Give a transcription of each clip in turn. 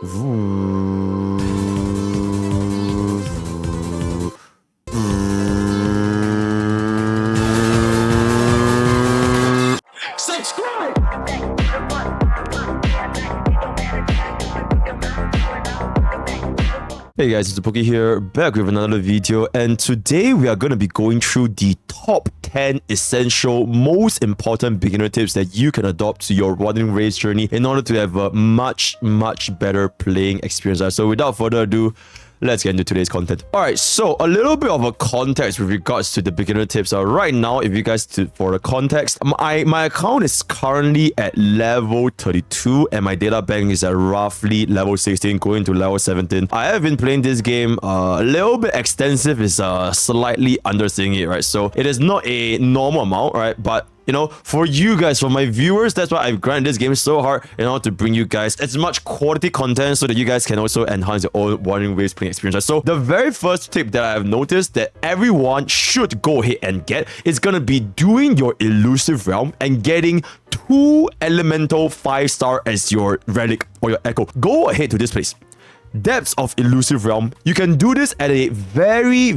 Subscribe! Hey guys, it's Pokke here, back with another video, and today we are going to be going through the top 10 essential, most important beginner tips that you can adopt to your Wuthering Waves journey in order to have a much better playing experience. So without further ado, let's get into today's content. Alright, so a little bit of a context with regards to the beginner tips. Right now, if you guys, for the context, my account is currently at level 32 and my data bank is at roughly level 16 going to level 17. I have been playing this game a little bit extensive, is slightly understating it, right? So it is not a normal amount, right? But you know, for you guys, for my viewers, that's why I've grinded this game so hard in order to bring you guys as much quality content so that you guys can also enhance your own Wuthering Waves playing experience. So the very first tip that I've noticed that everyone should go ahead and get is gonna be doing your Elusive Realm and getting 2 elemental 5-star as your relic or your echo. Go ahead to this place. Depths of Elusive Realm. You can do this at a very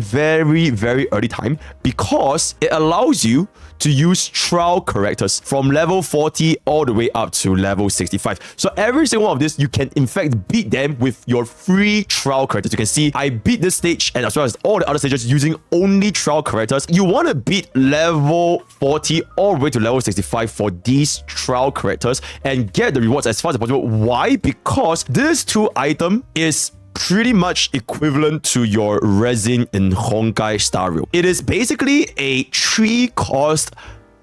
early time because it allows you to use trial characters from level 40 all the way up to level 65. So every single one of this, you can in fact beat them with your free trial characters. You can see I beat this stage and as well as all the other stages using only trial characters. You want to beat level 40 all the way to level 65 for these trial characters and get the rewards as fast as possible. Why? Because this 2 item is pretty much equivalent to your resin in Honkai style. It is basically a 3-cost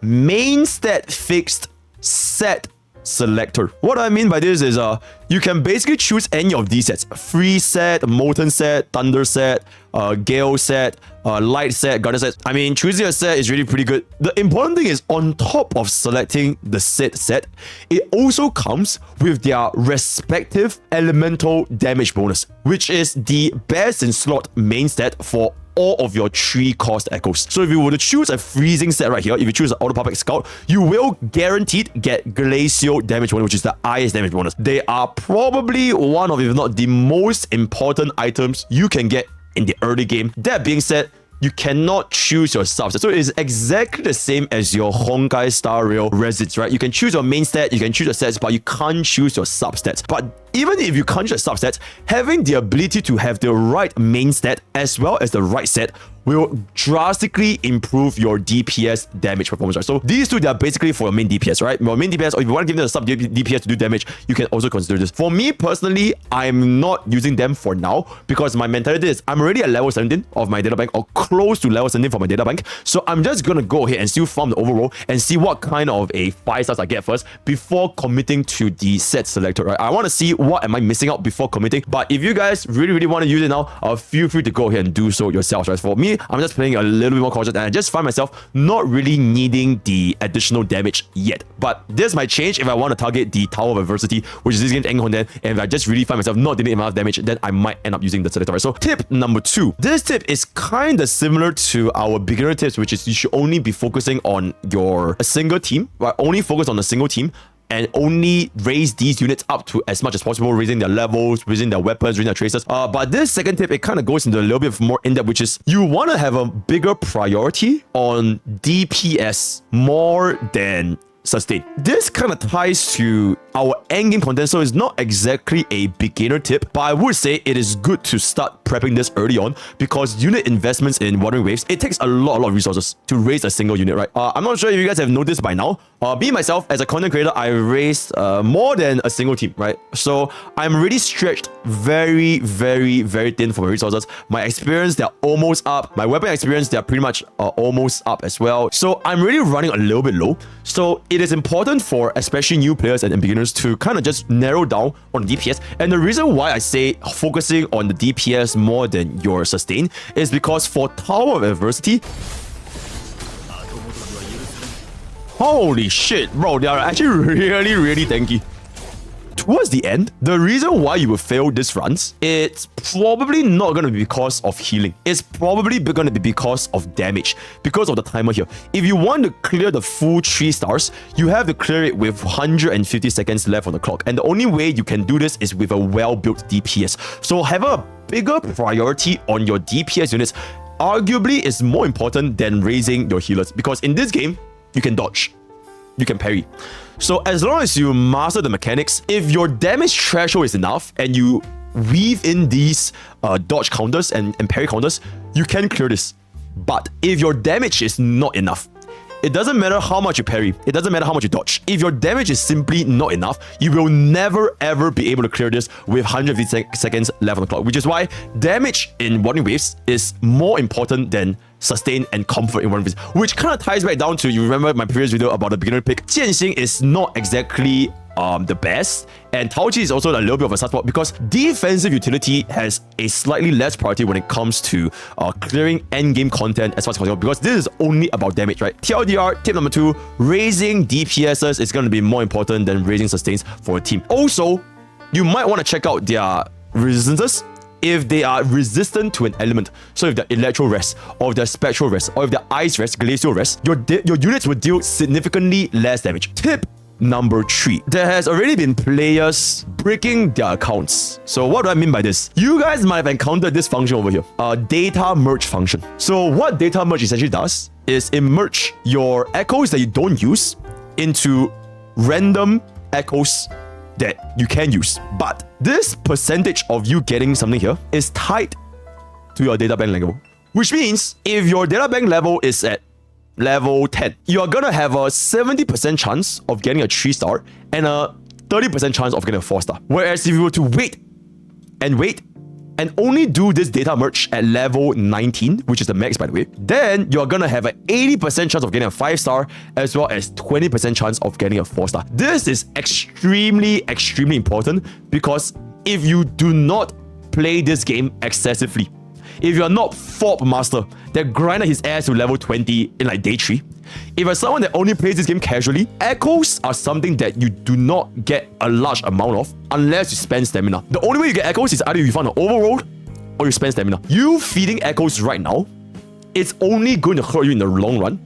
main stat fixed set selector. What I mean by this is you can basically choose any of these sets: free set, molten set, thunder set, gale set, light set, guardian set. I mean, choosing a set is really pretty good. The important thing is, on top of selecting the set, it also comes with their respective elemental damage bonus, which is the best in slot main stat for all of your 3-cost echoes. So if you were to choose a freezing set right here, if you choose an auto puppet scout, you will guaranteed get glacial damage bonus, which is the highest damage bonus. They are probably one of, if not the most important items you can get in the early game. That being said, you cannot choose your subset. So it is exactly the same as your Honkai style real resits, right? You can choose your main stat, you can choose your sets, but you can't choose your substats. But even if you can't choose your substats, having the ability to have the right main stat as well as the right set will drastically improve your DPS damage performance, right? So these 2, they are basically for your main DPS, right? Your main DPS, or if you want to give them a sub DPS to do damage, you can also consider this. For me personally, I'm not using them for now because my mentality is I'm already at level 17 of my data bank, or close to level 17 for my data bank. So I'm just gonna go ahead and still farm the overall and see what kind of a 5 stars I get first before committing to the set selector, right? I want to see what am I missing out before committing. But if you guys really want to use it now, feel free to go ahead and do so yourselves, right? For me, I'm just playing a little bit more cautious and I just find myself not really needing the additional damage yet. But this might change if I want to target the Tower of Adversity, which is this game's angle content, and if I just really find myself not dealing enough damage, then I might end up using the selector, right? So tip number 2. This tip is kind of similar to our beginner tips, which is you should only be focusing on a single team, right? Only focus on a single team and only raise these units up to as much as possible, raising their levels, raising their weapons, raising their tracers. But this second tip, it kind of goes into a little bit more in-depth, which is you want to have a bigger priority on DPS more than sustain. This kind of ties to our endgame content, so it's not exactly a beginner tip, but I would say it is good to start prepping this early on because unit investments in Wuthering Waves, it takes a lot of resources to raise a single unit, right? I'm not sure if you guys have noticed by now. Me myself, as a content creator, I raised more than a single team, right? So I'm really stretched very thin for my resources. My experience, they're almost up. My weapon experience, they're pretty much almost up as well. So I'm really running a little bit low. So it is important for especially new players and beginners to kind of just narrow down on the DPS. And the reason why I say focusing on the DPS more than your sustain is because for Tower of Adversity, holy shit, bro, they are actually really tanky. towards the end, the reason why you will fail these runs, it's probably not going to be because of healing. It's probably going to be because of damage, because of the timer here. If you want to clear the full 3 stars, you have to clear it with 150 seconds left on the clock. And the only way you can do this is with a well-built DPS. So have a bigger priority on your DPS units. Arguably is more important than raising your healers, because in this game, you can dodge, you can parry. So as long as you master the mechanics, if your damage threshold is enough and you weave in these dodge counters and parry counters, you can clear this. But if your damage is not enough, it doesn't matter how much you parry, it doesn't matter how much you dodge. If your damage is simply not enough, you will never ever be able to clear this with 150 seconds left on the clock, which is why damage in Wuthering Waves is more important than sustain and comfort in Wuthering Waves, which kind of ties back down to, you remember my previous video about the beginner pick. Jianxing is not exactly the best, and Taoqi is also a little bit of a suspect because defensive utility has a slightly less priority when it comes to clearing endgame content as far as possible, because this is only about damage, right? TLDR, tip number 2, raising DPSs is going to be more important than raising sustains for a team. Also, you might want to check out their resistances if they are resistant to an element. So if they're electro rest, or if they're spectral rest, or if they're ice rest, glacial rest, your units will deal significantly less damage. Tip number 3. There has already been players breaking their accounts. So what do I mean by this? You guys might have encountered this function over here, a data merge function. So what data merge essentially does is it merge your echoes that you don't use into random echoes that you can use. But this percentage of you getting something here is tied to your data bank level, which means if your data bank level is at level 10, you're gonna have a 70% chance of getting a 3-star and a 30% chance of getting a 4-star. Whereas if you were to wait and only do this data merge at level 19, which is the max by the way, then you're gonna have an 80% chance of getting a 5-star as well as 20% chance of getting a 4-star. This is extremely important, because if you do not play this game excessively, if you're not Fob Master that grinded his ass to level 20 in like day 3, if you're someone that only plays this game casually, echoes are something that you do not get a large amount of unless you spend stamina. The only way you get echoes is either you find an overroll or you spend stamina. You feeding echoes right now, it's only going to hurt you in the long run,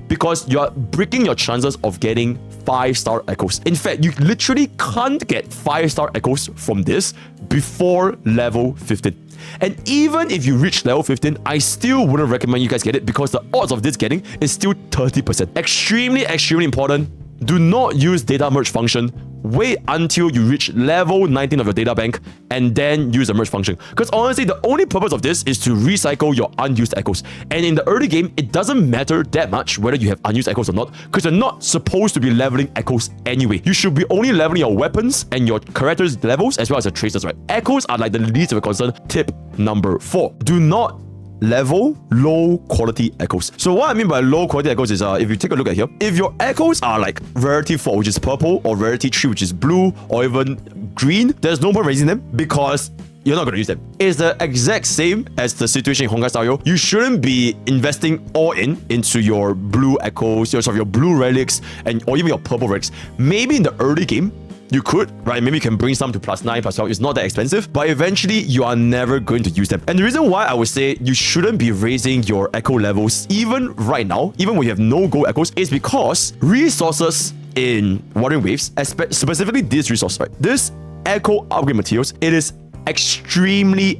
because you're breaking your chances of getting 5-star echoes. In fact, you literally can't get 5-star echoes from this before level 15. And even if you reach level 15, I still wouldn't recommend you guys get it, because the odds of this getting is still 30%. Extremely important. Do not use data merge function. Wait until you reach level 19 of your data bank and then use the merge function. Because honestly, the only purpose of this is to recycle your unused echoes. And in the early game, it doesn't matter that much whether you have unused echoes or not, because you're not supposed to be leveling echoes anyway. You should be only leveling your weapons and your characters' levels as well as your tracers, right? Echoes are like the least of a concern. Tip number 4. Do not level low quality echoes. So what I mean by low quality echoes is if you take a look at here, if your echoes are like rarity 4, which is purple, or rarity 3, which is blue, or even green, there's no point raising them because you're not going to use them. It's the exact same as the situation in Honkai style. You shouldn't be investing all into your blue echoes, your blue relics, or even your purple relics. Maybe in the early game, you could, right? Maybe you can bring some to +9, +12. It's not that expensive, but eventually you are never going to use them. And the reason why I would say you shouldn't be raising your echo levels even right now, even when you have no gold echoes, is because resources in Wuthering Waves, specifically this resource, right? This echo upgrade materials, it is extremely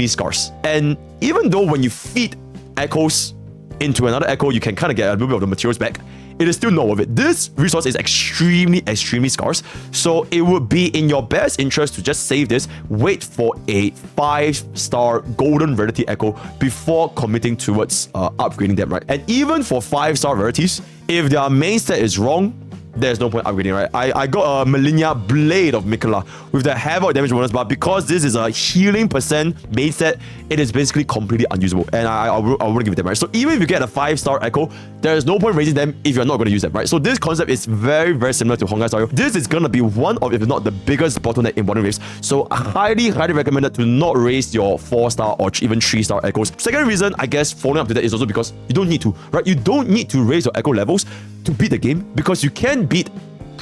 scarce. And even though when you feed echoes into another echo, you can kind of get a little bit of the materials back, it is still not worth it. This resource is extremely scarce, so it would be in your best interest to just save this, wait for a 5-star golden rarity echo before committing towards upgrading them, right? And even for 5-star rarities, if their main stat is wrong, there's no point upgrading, right? I got a Malenia Blade of Mikela with the Havoc damage bonus, but because this is a healing % main set, it is basically completely unusable, and I wouldn't give it them, right? So even if you get a 5-star echo, there is no point raising them if you're not going to use them, right? So this concept is very similar to Honkai style. This is going to be one of, if not the biggest bottleneck in Wuthering Waves. So highly recommended to not raise your 4-star or even 3-star echoes. Second reason, I guess, following up to that is also because you don't need to, right? You don't need to raise your echo levels to beat the game, because you can beat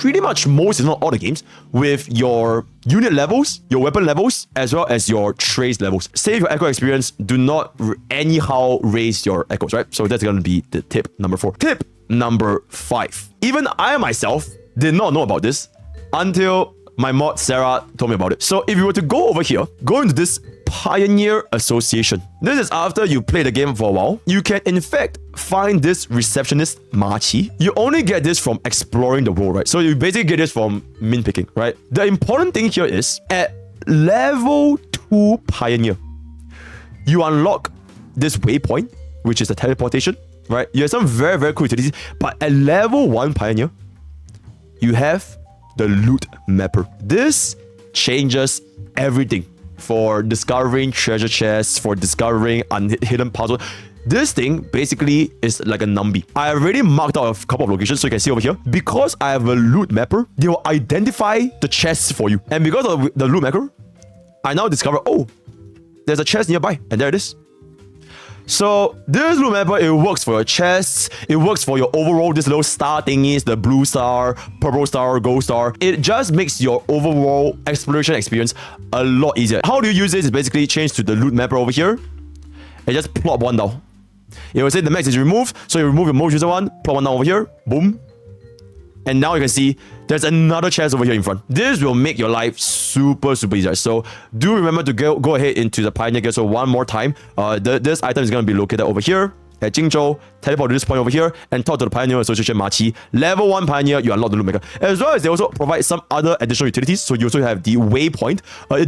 pretty much most, if not all the games, with your unit levels, your weapon levels, as well as your trace levels. Save your echo experience. Do not anyhow raise your echoes, right? So that's going to be the tip number 4. Tip number 5. Even I myself did not know about this until my mod Sarah told me about it. So if you were to go over here, go into this Pioneer Association. This is after you play the game for a while. You can in fact find this receptionist Maqi. You only get this from exploring the world, right? So you basically get this from min picking, right? The important thing here is at level 2 Pioneer, you unlock this waypoint, which is the teleportation, right? You have some very, very cool utilities. But at level 1 Pioneer, you have the loot mapper. This changes everything for discovering treasure chests, for discovering hidden puzzles. This thing basically is like a numby. I already marked out a couple of locations, so you can see over here. Because I have a loot mapper, they will identify the chests for you. And because of the loot mapper, I now discover, oh, there's a chest nearby, and there it is. So this loot mapper, it works for your chests, it works for your overall, this little star thingies, the blue star, purple star, gold star. It just makes your overall exploration experience a lot easier. How do you use this? Is basically change to the loot mapper over here and just plop one down. It will say the max is removed, so you remove your most user one, plop one down over here, boom. And now you can see there's another chest over here in front. This will make your life super, super easier. So do remember to go ahead into the Pioneer Guild. So one more time, this item is going to be located over here at Jingzhou. Teleport to this point over here and talk to the Pioneer Association Maqi. Level 1 Pioneer, you unlock the loot maker. As well as they also provide some other additional utilities. So you also have the waypoint.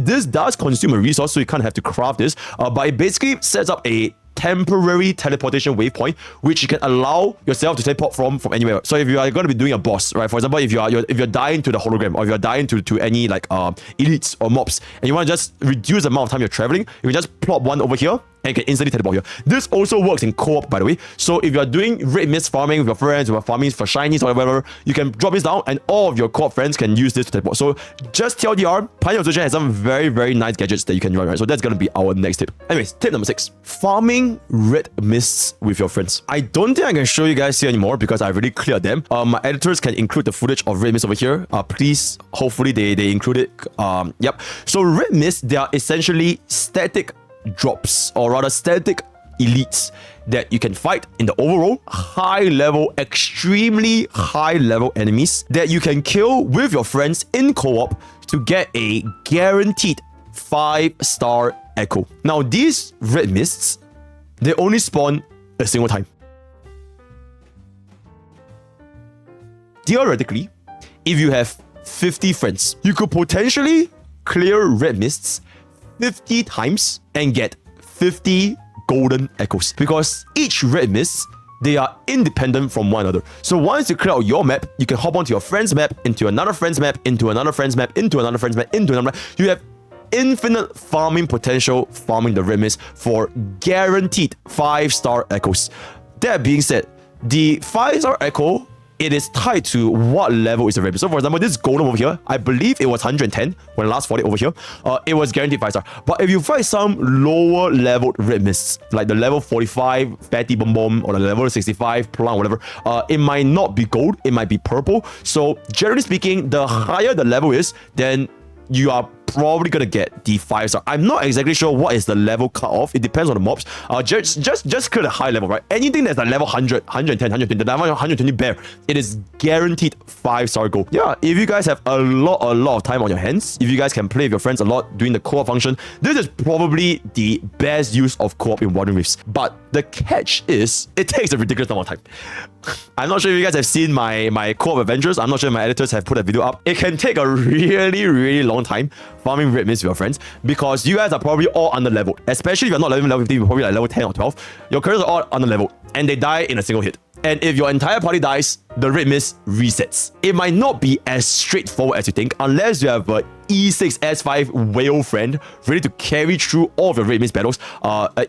This does consume a resource, so you can't have to craft this. But it basically sets up a temporary teleportation waypoint, which you can allow yourself to teleport from anywhere. So if you are going to be doing a boss, right? For example, if you're dying to the hologram, or if you're dying to any like elites or mobs, and you want to just reduce the amount of time you're traveling, you can just plop one over here and can instantly teleport here. This also works in co-op, by the way. So if you're doing red mist farming with your friends, or farming for shinies or whatever, you can drop this down and all of your co-op friends can use this to teleport. So just TLDR, Pioneer Association has some very, very nice gadgets that you can run, right? So that's going to be our next tip. Anyways, tip number 6. Farming red mists with your friends. I don't think I can show you guys here anymore because I've already cleared them. My editors can include the footage of red mist over here. Please, hopefully they include it. Yep. So red mist, they are essentially static drops, or rather static elites that you can fight in the overall high level, extremely high level enemies that you can kill with your friends in co-op to get a guaranteed 5-star echo. Now these red mists, they only spawn a single time. Theoretically, if you have 50 friends, you could potentially clear red mists 50 times and get 50 golden echoes, because each red mist, they are independent from one another. So once you clear out your map, you can hop onto your friend's map, into another friend's map, into another friend's map, into another friend's map, into another map. You have infinite farming potential farming the red mist for guaranteed 5-star echoes. That being said, the 5-star echo, it is tied to what level is the red mist. So for example, this golem over here, I believe it was 110 when I last fought it over here. It was guaranteed 5-star. But if you fight some lower leveled red mists, like the level 45 fatty bomb bomb, or the level 65 plant, whatever, it might not be gold, it might be purple. So generally speaking, the higher the level is, then you are probably gonna get the 5-star. I'm not exactly sure what is the level cutoff. It depends on the mobs. Just clear the high level, right? Anything that's like level 100, 110, 120, the level 120 bear, it is guaranteed 5-star gold. Yeah, if you guys have a lot of time on your hands, if you guys can play with your friends a lot doing the co-op function, this is probably the best use of co-op in Wuthering Waves. But the catch is, it takes a ridiculous amount of time. I'm not sure if you guys have seen my co-op adventures. I'm not sure if my editors have put a video up. It can take a really long time farming red mist with your friends, because you guys are probably all under leveled. Especially if you're not level 15, you're probably like level 10 or 12. Your characters are all under leveled and they die in a single hit. And if your entire party dies, the red mist resets. It might not be as straightforward as you think, unless you have a E6 S5 whale friend ready to carry through all of your red mist battles.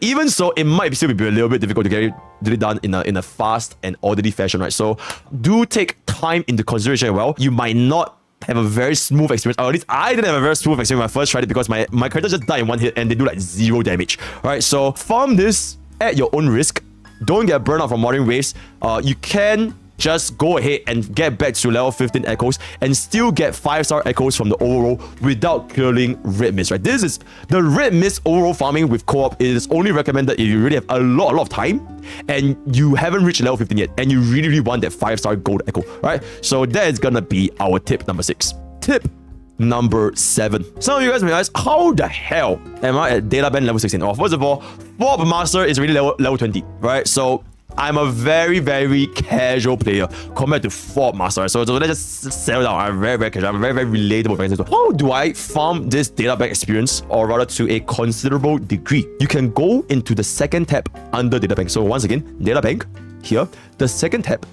Even so, it might still be a little bit difficult to get it done in a fast and orderly fashion, right? So do take time into consideration as well. You might not have a very smooth experience, or at least I didn't have a very smooth experience when I first tried it, because my character just died in one hit and they do like 0 damage. Alright, so farm this at your own risk. Don't get burned out from Wuthering Waves. You can just go ahead and get back to level 15 echoes and still get 5-star echoes from the overall without killing red mist, right? This is the red mist overall farming with co-op is only recommended if you really have a lot of time and you haven't reached level 15 yet and you really want that 5-star gold echo, right? So that is gonna be our tip number 6. Tip number 7. Some of you guys may ask, how the hell am I at data band level 16? Well, first of all, Fob Master is really level 20, right? So I'm a very casual player compared to Fob Master. So let's just settle down. I'm very casual. I'm very relatable. For example, how do I farm this data bank experience, or rather to a considerable degree? You can go into the second tab under data bank. So once again, data bank here, the second tab,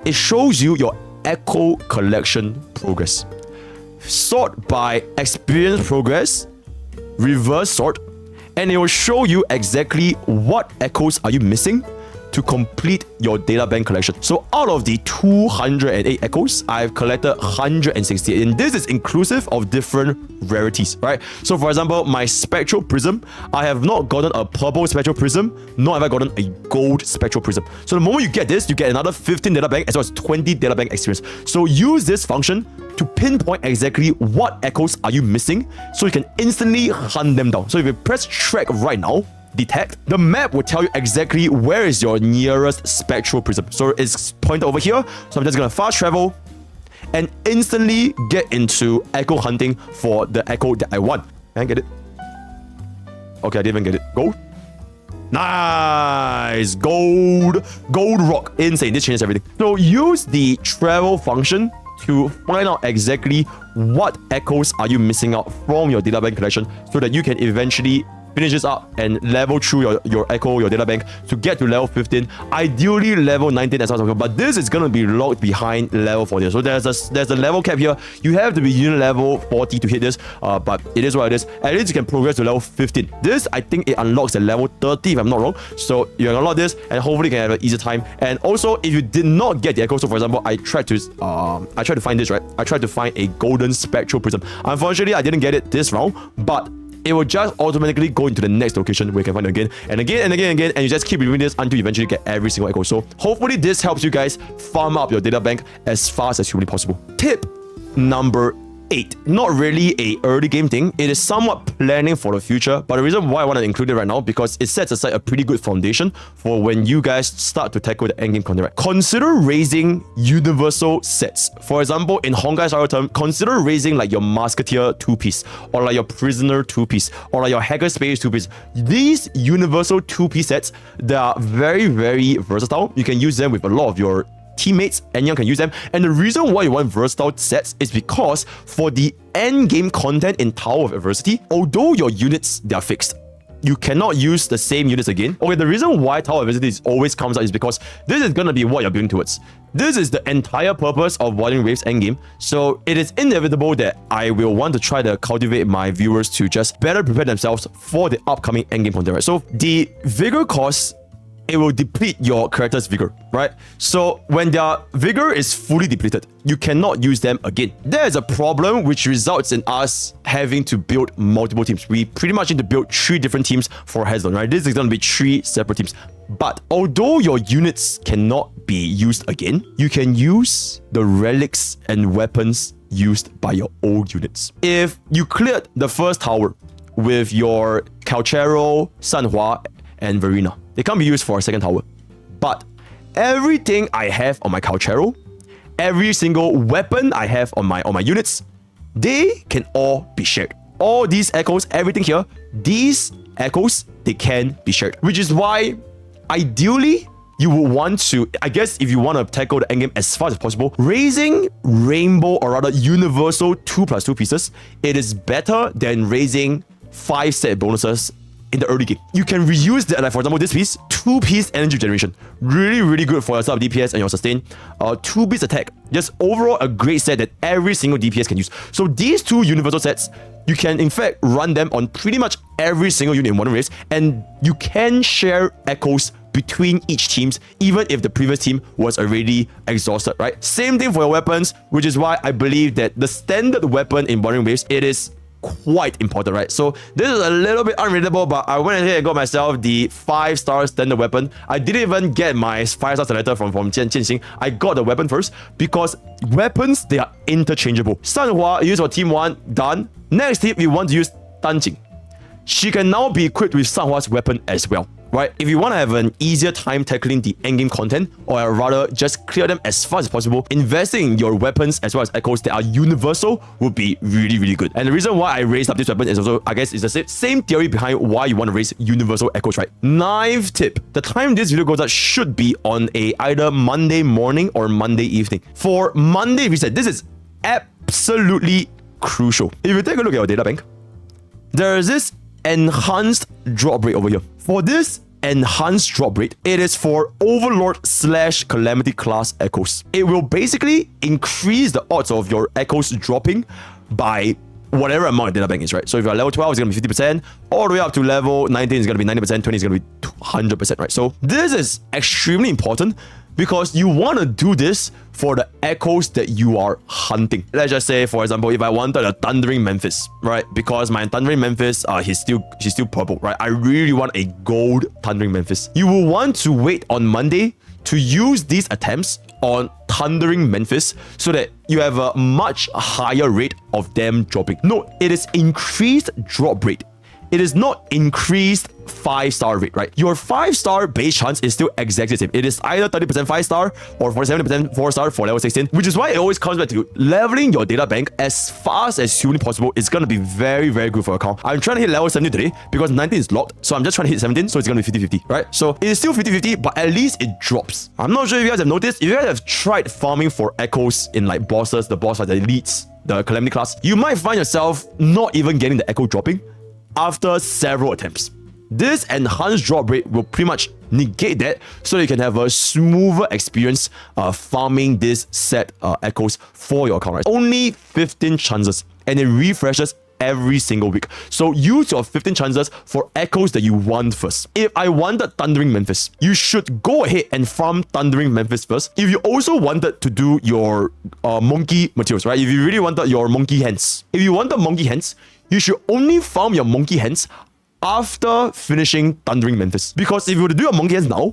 it shows you your echo collection progress. Sort by experience progress, reverse sort, and it will show you exactly what echoes are you missing to complete your data bank collection. So out of the 208 echoes, I've collected 168, and this is inclusive of different rarities, right? So for example, my spectral prism, I have not gotten a purple spectral prism, nor have I gotten a gold spectral prism. So the moment you get this, you get another 15 data bank as well as 20 data bank experience. So use this function to pinpoint exactly what echoes are you missing so you can instantly hunt them down. So if you press track right now, detect, the map will tell you exactly where is your nearest spectral prism. So it's pointed over here. So I'm just gonna fast travel and instantly get into echo hunting for the echo that I want. Can I get it? Okay, I didn't even get it. Gold? Nice! Gold rock. Insane. This changes everything. So use the travel function to find out exactly what echoes are you missing out from your data bank collection so that you can eventually finish this up and level through your echo, your data bank to get to level 15, ideally level 19 as well. But this is going to be locked behind level 40. So there's a level cap here. You have to be unit level 40 to hit this, but it is what it is. At least you can progress to level 15. This, I think it unlocks at level 30 if I'm not wrong. So you can unlock this and hopefully you can have an easier time. And also, if you did not get the echo, so for example, I tried to find this, right? I tried to find a golden spectral prism. Unfortunately, I didn't get it this round, but it will just automatically go into the next location where you can find it again and again, and you just keep reviewing this until you eventually get every single echo. So hopefully this helps you guys farm up your data bank as fast as humanly possible. Tip number 8. Not really a early game thing. It is somewhat planning for the future, but the reason why I want to include it right now because it sets aside a pretty good foundation for when you guys start to tackle the endgame content. Right? Consider raising universal sets. For example, in Honkai style term, consider raising like your Musketeer 2-piece, or like your Prisoner 2-piece, or like your Hacker Space 2-piece. These universal 2-piece sets, they are very versatile. You can use them with a lot of your teammates, anyone can use them. And the reason why you want versatile sets is because for the end game content in Tower of Adversity, although your units, they are fixed, you cannot use the same units again. Okay, the reason why Tower of Adversity always comes out is because this is gonna be what you're building towards. This is the entire purpose of Wuthering Waves endgame. So it is inevitable that I will want to try to cultivate my viewers to just better prepare themselves for the upcoming endgame content, right? So the vigor costs, it will deplete your character's vigor, right? So when their vigor is fully depleted, you cannot use them again. There is a problem which results in us having to build multiple teams. We pretty much need to build 3 different teams for Headstone, right? This is going to be 3 separate teams. But although your units cannot be used again, you can use the relics and weapons used by your old units. If you cleared the first tower with your Calchero, Sanhua, and Verena, they can't be used for a second tower. But everything I have on my Calchero, every single weapon I have on my units, they can all be shared. All these echoes, everything here, these echoes, they can be shared. Which is why, ideally, you would want to, I guess if you want to tackle the endgame as fast as possible, raising rainbow or rather universal 2+2 pieces, it is better than raising 5 set bonuses in the early game. You can reuse that, like for example, this piece, 2-piece energy generation. Really good for your sub DPS and your sustain. 2-piece attack. Just overall a great set that every single DPS can use. So these 2 universal sets, you can in fact run them on pretty much every single unit in Wuthering Waves, and you can share echoes between each teams, even if the previous team was already exhausted, right? Same thing for your weapons, which is why I believe that the standard weapon in Wuthering Waves, it is quite important, right? So this is a little bit unreadable, but I went ahead and got myself the 5-star standard weapon. I didn't even get my 5-star selector from Jianxing. I got the weapon first because weapons, they are interchangeable. Sanhua, use for team 1, done. Next tip, we want to use Danjing. She can now be equipped with Sanhua's weapon as well. Right, if you want to have an easier time tackling the endgame content, or rather just clear them as fast as possible, investing in your weapons as well as echoes that are universal would be really good. And the reason why I raised up this weapon is also, I guess, it's the same theory behind why you want to raise universal echoes, right? 9th tip. The time this video goes out should be on either Monday morning or Monday evening. For Monday reset, this is absolutely crucial. If you take a look at your data bank, there is this enhanced drop rate over here. For this enhanced drop rate, it is for Overlord / Calamity class echoes. It will basically increase the odds of your echoes dropping by whatever amount of data bank is, right? So if you're level 12, it's going to be 50%. All the way up to level 19 is going to be 90%. 20 is going to be 100%, right? So this is extremely important because you want to do this for the echoes that you are hunting. Let's just say, for example, if I wanted a Thundering Memphis, right? Because my Thundering Memphis, she's still purple, right? I really want a gold Thundering Memphis. You will want to wait on Monday to use these attempts on Thundering Memphis so that you have a much higher rate of them dropping. Note, it is increased drop rate. It is not increased 5-star rate, right? Your 5-star base chance is still executive. It is either 30% 5-star or 47% 4-star for level 16, which is why it always comes back to leveling your data bank as fast as humanly possible. It's going to be very good for your account. I'm trying to hit level 17 today because 19 is locked, so I'm just trying to hit 17, so it's going to be 50-50, right? So it is still 50-50, but at least it drops. I'm not sure if you guys have noticed. If you guys have tried farming for echoes in like bosses, the boss fight, the elites, the Calamity class, you might find yourself not even getting the echo dropping after several attempts. This enhanced drop rate will pretty much negate that so you can have a smoother experience farming this set echoes for your account. Right? Only 15 chances and it refreshes every single week. So use your 15 chances for echoes that you want first. If I wanted Thundering Memphis, you should go ahead and farm Thundering Memphis first. If you also wanted to do your monkey materials, right? If you really wanted your monkey hands, you should only farm your monkey hands after finishing Thundering Memphis. Because if you were to do your monkey hands now,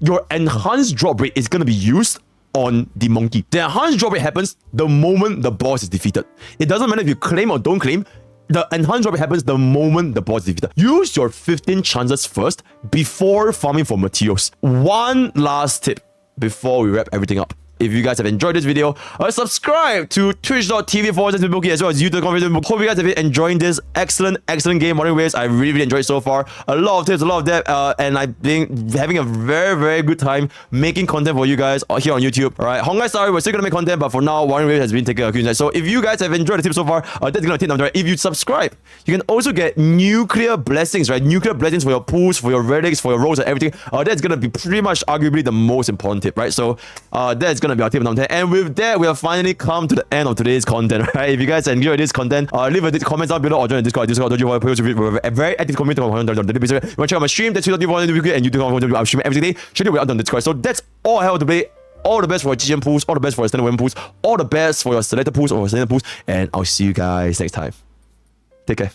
your enhanced drop rate is going to be used on the monkey. The enhanced drop rate happens the moment the boss is defeated. It doesn't matter if you claim or don't claim, the enhanced drop rate happens the moment the boss is defeated. Use your 15 chances first before farming for materials. One last tip before we wrap everything up. If you guys have enjoyed this video, subscribe to twitch.tv/MrPokke as well as YouTube. Hope you guys have been enjoying this excellent game, Wuthering Waves. I really enjoyed it so far. A lot of tips, a lot of depth, and I've been having a very good time making content for you guys here on YouTube. Alright, Honkai sorry, we're still gonna make content, but for now, Wuthering Waves has been taking a huge. So if you guys have enjoyed the tips so far, that's gonna take them. Right? If you subscribe, you can also get nuclear blessings, right? Nuclear blessings for your pools, for your relics, for your rolls, and everything. That's gonna be pretty much arguably the most important tip, right? So that's gonna be our tip number 10. And with that, we have finally come to the end of today's content, right? If you guys enjoyed this content, leave a comment down below or join the Discord. Don't you want to a very active community on the database. You want to check out my stream, that's what you want to do, and you do want to do. I'm streaming every day. Check it out on the Discord. So that's all I have to play. All the best for your GM pools, all the best for your standard weapon pools, all the best for your selected pools or your standard pools, and I'll see you guys next time. Take care.